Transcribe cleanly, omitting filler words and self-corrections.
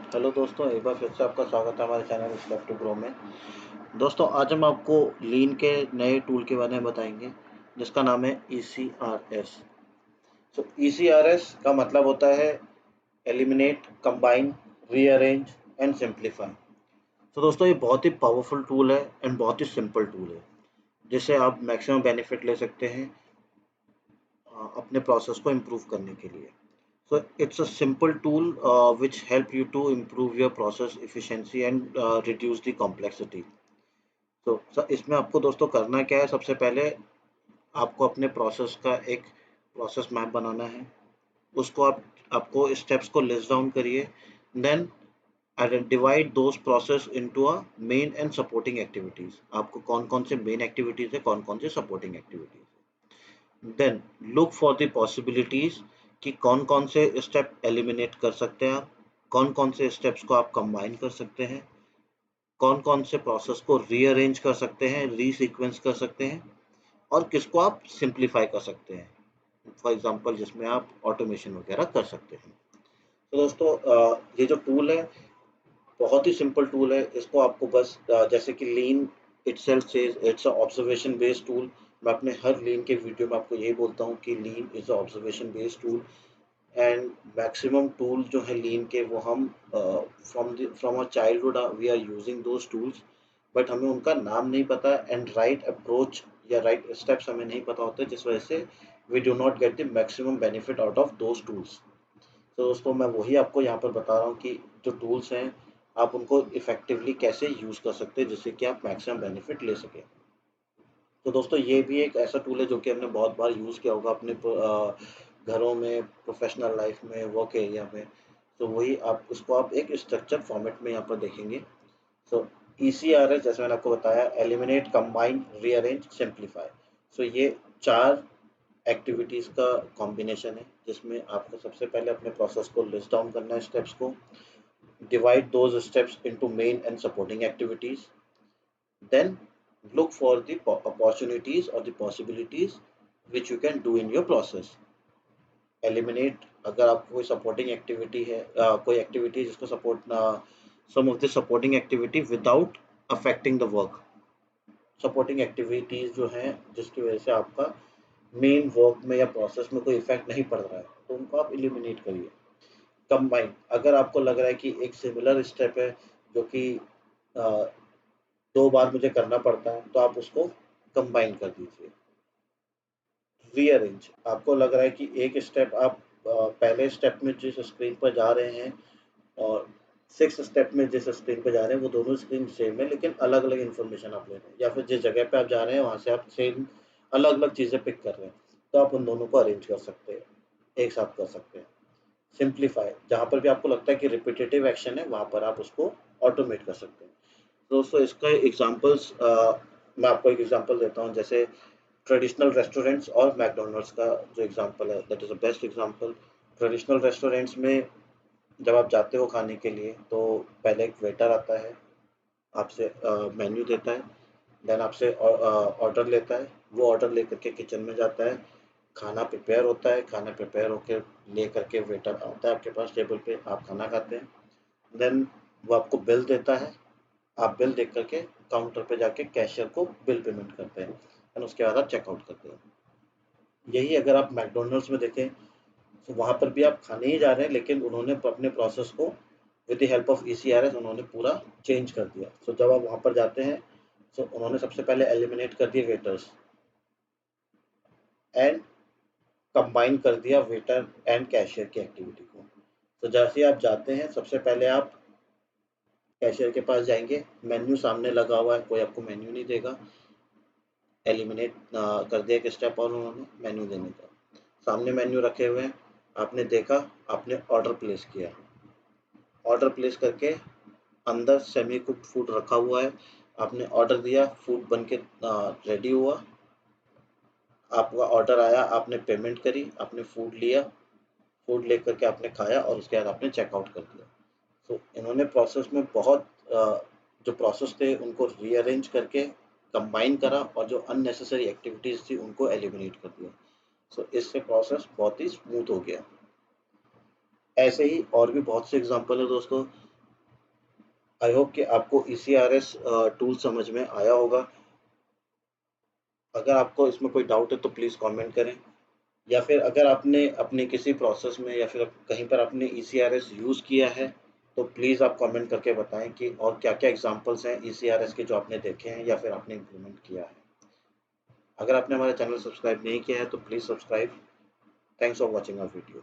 Hello दोस्तों, एक बार फिर से आपका स्वागत है हमारे चैनल स्टेप टू ग्रो में। दोस्तों, आज हम आपको लीन के नए टूल के बारे में बताएंगे जिसका नाम है ECRS। ECRS का मतलब होता है eliminate, combine, rearrange and simplify. दोस्तों, ये बहुत ही पावरफुल टूल है एंड बहुत ही सिंपल टूल है जिससे आप मैक्सिमम बेनिफिट ले सकते हैं अपने प्रोसेस को इम्प्रूव करने के लिए। So it's a simple tool which help you to improve your process efficiency and reduce the complexity. So इसमें आपको दोस्तों करना क्या है? सबसे पहले आपको अपने प्रोसेस का एक प्रोसेस मैप बनाना है। उसको आपको स्टेप्स को लिस्ट डाउन करिए। Then divide those process into a main and supporting activities. आपको कौन कौन से मेन एक्टिविटीज है, कौन कौन से सपोर्टिंग एक्टिविटीज है। Then look for the possibilities कि कौन कौन से स्टेप एलिमिनेट कर सकते हैं आप, कौन कौन से स्टेप्स को आप कंबाइन कर सकते हैं, कौन कौन से प्रोसेस को रीअरेंज कर सकते हैं, रीसीक्वेंस कर सकते हैं, और किसको आप सिंप्लीफाई कर सकते हैं। फॉर एग्जांपल जिसमें आप ऑटोमेशन वगैरह कर सकते हैं। तो दोस्तों, ये जो टूल है बहुत ही सिंपल टूल है। इसको आपको बस जैसे कि lean itself says it's a observation based tool. मैं अपने हर लीन के वीडियो में आपको यही बोलता हूँ कि lean is a observation based tool and maximum tool जो है लीन के वो हम from a childhood we are using those tools, but हमें उनका नाम नहीं पता एंड राइट अप्रोच या राइट स्टेप्स हमें नहीं पता होते, जिस वजह से we do not get the maximum benefit out of those tools. तो दोस्तों, मैं वही आपको यहाँ पर बता रहा हूँ कि जो टूल्स हैं आप उनको इफेक्टिवली कैसे यूज़ कर सकते हैं जिससे कि आप मैक्सिमम बेनिफिट ले सकें। तो दोस्तों, ये भी एक ऐसा टूल है जो कि हमने बहुत बार यूज़ किया होगा अपने घरों में, प्रोफेशनल लाइफ में, वर्क एरिया में। तो वही आप उसको आप एक स्ट्रक्चर फॉर्मेट में यहाँ पर देखेंगे। सो ECRS जैसे मैंने आपको बताया, एलिमिनेट, कंबाइन, रीअरेंज, सिंप्लीफाई। ये 4 एक्टिविटीज़ का कॉम्बिनेशन है जिसमें आपको सबसे पहले अपने प्रोसेस को लिस्ट डाउन करना है, स्टेप्स को divide those steps into main and supporting activities, then look for the opportunities or the possibilities which you can do in your process. Eliminate, अगर आपको कोई सपोर्टिंग एक्टिविटी है, कोई एक्टिविटी जिसको support some of the supporting activity without affecting the work. Supporting activities जो हैं जिसकी वजह से आपका मेन वर्क में या प्रोसेस में कोई इफेक्ट नहीं पड़ रहा है, तो उनको आप एलिमिनेट करिए। कंबाइन, अगर आपको लग रहा है कि एक सिमिलर स्टेप है जो कि 2 बार मुझे करना पड़ता है, तो आप उसको कंबाइन कर दीजिए। रीअरेंज, आपको लग रहा है कि एक स्टेप आप पहले स्टेप में जिस स्क्रीन पर जा रहे हैं और 6 स्टेप में जिस स्क्रीन पर जा रहे हैं वो दोनों स्क्रीन सेम है, लेकिन अलग अलग इन्फॉर्मेशन आप ले रहे हैं, या फिर जिस जगह पे आप जा रहे हैं वहाँ से आप सेम अलग अलग चीज़ें पिक कर रहे हैं, तो आप उन दोनों को अरेंज कर सकते हैं, एक साथ कर सकते हैं। सिंप्लीफाई, जहाँ पर भी आपको लगता है कि रिपीटेटिव एक्शन है वहाँ पर आप उसको ऑटोमेट कर सकते हैं। दोस्तों, इसका एग्जांपल्स मैं आपको एक एग्जांपल देता हूँ। जैसे ट्रेडिशनल रेस्टोरेंट्स और मैकडोनल्ड्स का जो एग्जांपल है, that is a best example. Traditional restaurants में जब आप जाते हो खाने के लिए तो पहले एक वेटर आता है, आपसे मेन्यू देता है, देन आपसे ऑर्डर लेता है, वो ऑर्डर लेकर के किचन में जाता है, खाना प्रिपेयर होता है, खाना प्रिपेयर होकर ले करके वेटर आता है आपके पास टेबल पे, आप खाना खाते हैं। देन वो आपको बिल देता है, आप बिल देख करके काउंटर पे जाके कैशियर को बिल पेमेंट करते हैं एंड उसके बाद आप चेकआउट करते हैं। यही अगर आप मैकडोनल्ड्स में देखें तो वहाँ पर भी आप खाने ही जा रहे हैं, लेकिन उन्होंने अपने प्रोसेस को with the help of ECRS उन्होंने पूरा चेंज कर दिया। जब आप वहाँ पर जाते हैं तो उन्होंने सबसे पहले एलिमिनेट कर दिए वेटर्स एंड कंबाइन कर दिया वेटर एंड कैशियर की एक्टिविटी को। जैसे ही आप जाते हैं सबसे पहले आप कैशियर के पास जाएंगे, मेन्यू सामने लगा हुआ है, कोई आपको मेन्यू नहीं देगा। एलिमिनेट कर दिया एक स्टेप और उन्होंने मेन्यू देने का। सामने मेन्यू रखे हुए हैं, आपने देखा, आपने ऑर्डर प्लेस किया, ऑर्डर प्लेस करके अंदर सेमी कुक्ड फूड रखा हुआ है, आपने ऑर्डर दिया, फूड बन के रेडी हुआ, आपका ऑर्डर आया, आपने पेमेंट करी, आपने फूड लिया, फूड लेकर के आपने खाया और उसके बाद आपने चेकआउट कर दिया। इन्होंने प्रोसेस में बहुत जो प्रोसेस थे उनको रीअरेंज करके कंबाइन करा और जो अननेसेसरी एक्टिविटीज़ थी उनको एलिमिनेट कर दिया। इससे प्रोसेस बहुत ही स्मूथ हो गया। ऐसे ही और भी बहुत से एग्जांपल है दोस्तों। आई होप कि आपको ECRS टूल समझ में आया होगा। अगर आपको इसमें कोई डाउट है तो प्लीज़ कमेंट करें, या फिर अगर आपने अपने किसी प्रोसेस में या फिर कहीं पर आपने ECRS यूज़ किया है, तो प्लीज़ आप कमेंट करके बताएं कि और क्या-क्या एग्ज़ाम्पल्स हैं ECRS के जो आपने देखे हैं या फिर आपने इम्प्लीमेंट किया है। अगर आपने हमारा चैनल सब्सक्राइब नहीं किया है तो please subscribe. Thanks for watching our video.